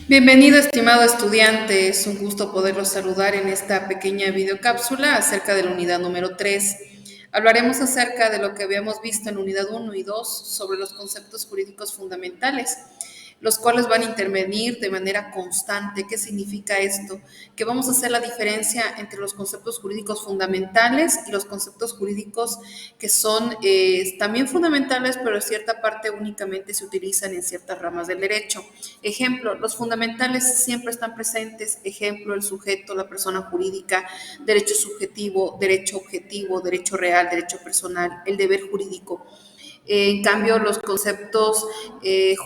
Bienvenido, estimado estudiante. Es un gusto poderlos saludar en esta pequeña videocápsula acerca de la unidad número 3. Hablaremos acerca de lo que habíamos visto en unidad 1 y 2 sobre los conceptos jurídicos fundamentales, los cuales van a intervenir de manera constante. ¿Qué significa esto? Que vamos a hacer la diferencia entre los conceptos jurídicos fundamentales y los conceptos jurídicos que son también fundamentales, pero en cierta parte únicamente se utilizan en ciertas ramas del derecho. Ejemplo, los fundamentales siempre están presentes. Ejemplo, el sujeto, la persona jurídica, derecho subjetivo, derecho objetivo, derecho real, derecho personal, el deber jurídico. En cambio, los conceptos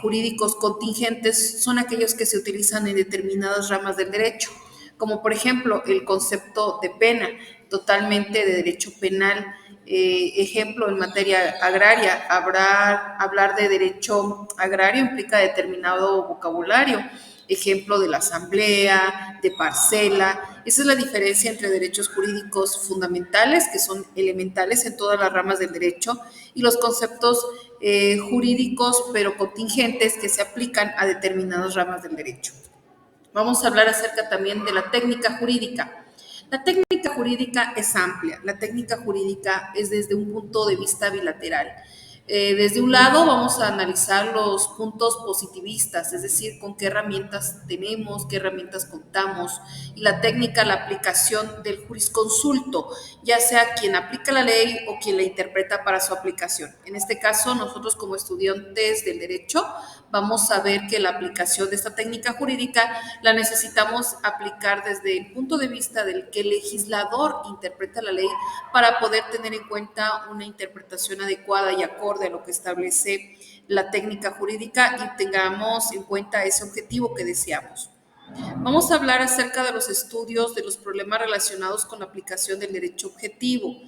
jurídicos contingentes son aquellos que se utilizan en determinadas ramas del derecho, como por ejemplo el concepto de pena, totalmente de derecho penal. Ejemplo, en materia agraria, hablar de derecho agrario implica determinado vocabulario. Ejemplo de la asamblea, de parcela. Esa es la diferencia entre derechos jurídicos fundamentales, que son elementales en todas las ramas del derecho, y los conceptos jurídicos, pero contingentes, que se aplican a determinadas ramas del derecho. Vamos a hablar acerca también de la técnica jurídica. La técnica jurídica es amplia. La técnica jurídica es desde un punto de vista bilateral. Desde un lado vamos a analizar los puntos positivistas, es decir, con qué herramientas tenemos, qué herramientas contamos, y la técnica, la aplicación del jurisconsulto, ya sea quien aplica la ley o quien la interpreta para su aplicación. En este caso, nosotros como estudiantes del derecho vamos a ver que la aplicación de esta técnica jurídica la necesitamos aplicar desde el punto de vista del que el legislador interpreta la ley para poder tener en cuenta una interpretación adecuada y acorde a lo que establece la técnica jurídica y tengamos en cuenta ese objetivo que deseamos. Vamos a hablar acerca de los estudios de los problemas relacionados con la aplicación del derecho objetivo.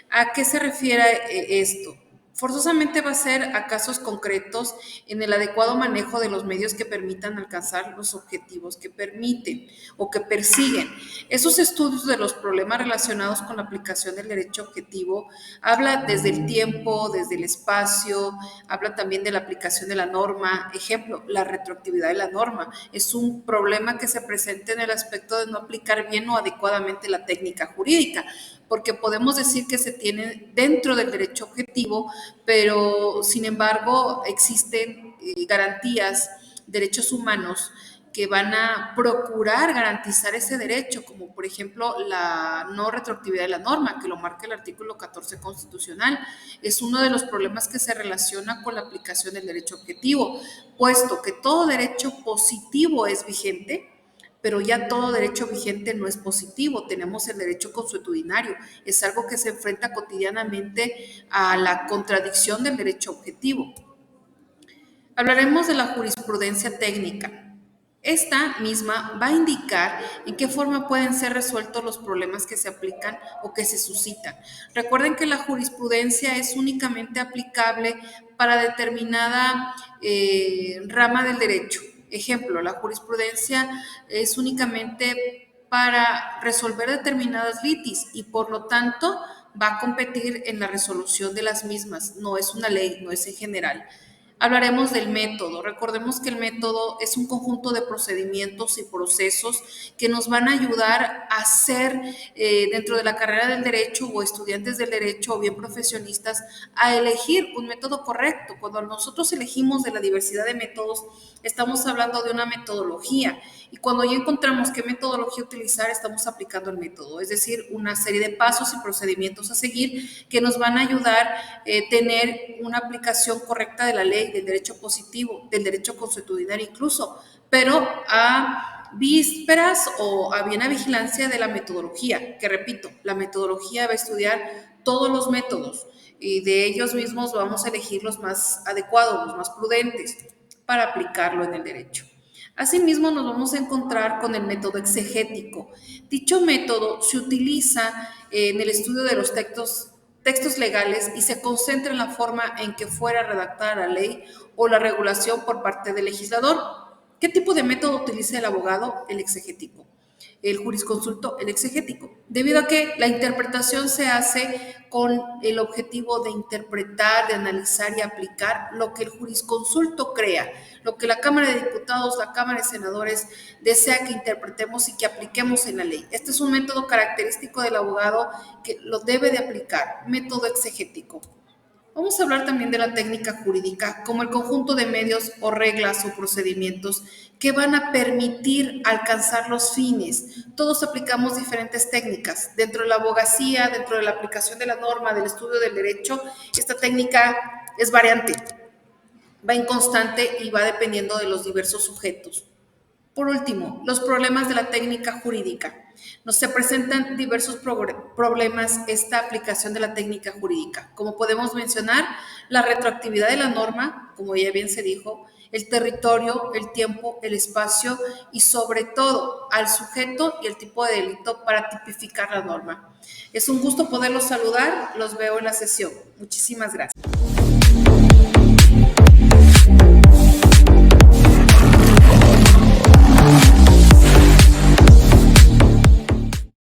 ¿A qué se refiere esto? Forzosamente va a ser a casos concretos en el adecuado manejo de los medios que permitan alcanzar los objetivos que permiten o que persiguen. Esos estudios de los problemas relacionados con la aplicación del derecho objetivo habla desde el tiempo, desde el espacio, habla también de la aplicación de la norma. Ejemplo, la retroactividad de la norma es un problema que se presenta en el aspecto de no aplicar bien o adecuadamente la técnica jurídica, porque podemos decir que se tiene dentro del derecho objetivo, pero sin embargo existen garantías, derechos humanos que van a procurar garantizar ese derecho, como por ejemplo la no retroactividad de la norma, que lo marca el artículo 14 constitucional. Es uno de los problemas que se relaciona con la aplicación del derecho objetivo, puesto que todo derecho positivo es vigente, pero ya todo derecho vigente no es positivo. Tenemos el derecho consuetudinario, es algo que se enfrenta cotidianamente a la contradicción del derecho objetivo. Hablaremos de la jurisprudencia técnica. Esta misma va a indicar en qué forma pueden ser resueltos los problemas que se aplican o que se suscitan. Recuerden que la jurisprudencia es únicamente aplicable para determinada rama del derecho. Ejemplo, la jurisprudencia es únicamente para resolver determinadas litis y por lo tanto va a competir en la resolución de las mismas. No es una ley, no es en general. Hablaremos del método. Recordemos que el método es un conjunto de procedimientos y procesos que nos van a ayudar a ser dentro de la carrera del derecho o estudiantes del derecho o bien profesionistas a elegir un método correcto. Cuando nosotros elegimos de la diversidad de métodos, estamos hablando de una metodología y cuando ya encontramos qué metodología utilizar, estamos aplicando el método, es decir, una serie de pasos y procedimientos a seguir que nos van a ayudar a tener una aplicación correcta de la ley, del derecho positivo, del derecho consuetudinario incluso, pero a vísperas o a bien a vigilancia de la metodología, que repito, la metodología va a estudiar todos los métodos y de ellos mismos vamos a elegir los más adecuados, los más prudentes para aplicarlo en el derecho. Asimismo, nos vamos a encontrar con el método exegético. Dicho método se utiliza en el estudio de los textos legales y se concentra en la forma en que fuera redactada la ley o la regulación por parte del legislador. ¿Qué tipo de método utiliza el abogado? El exegético. el jurisconsulto, el exegético, debido a que la interpretación se hace con el objetivo de interpretar, de analizar y aplicar lo que el jurisconsulto crea, lo que la Cámara de Diputados, la Cámara de Senadores desea que interpretemos y que apliquemos en la ley. Este es un método característico del abogado que lo debe de aplicar, método exegético. Vamos a hablar también de la técnica jurídica como el conjunto de medios o reglas o procedimientos que van a permitir alcanzar los fines. Todos aplicamos diferentes técnicas. Dentro de la abogacía, dentro de la aplicación de la norma, del estudio del derecho, esta técnica es variante, va inconstante y va dependiendo de los diversos sujetos. Por último, los problemas de la técnica jurídica. Nos se presentan diversos problemas esta aplicación de la técnica jurídica. Como podemos mencionar, la retroactividad de la norma, como ya bien se dijo, el territorio, el tiempo, el espacio y sobre todo al sujeto y el tipo de delito para tipificar la norma. Es un gusto poderlos saludar, los veo en la sesión. Muchísimas gracias.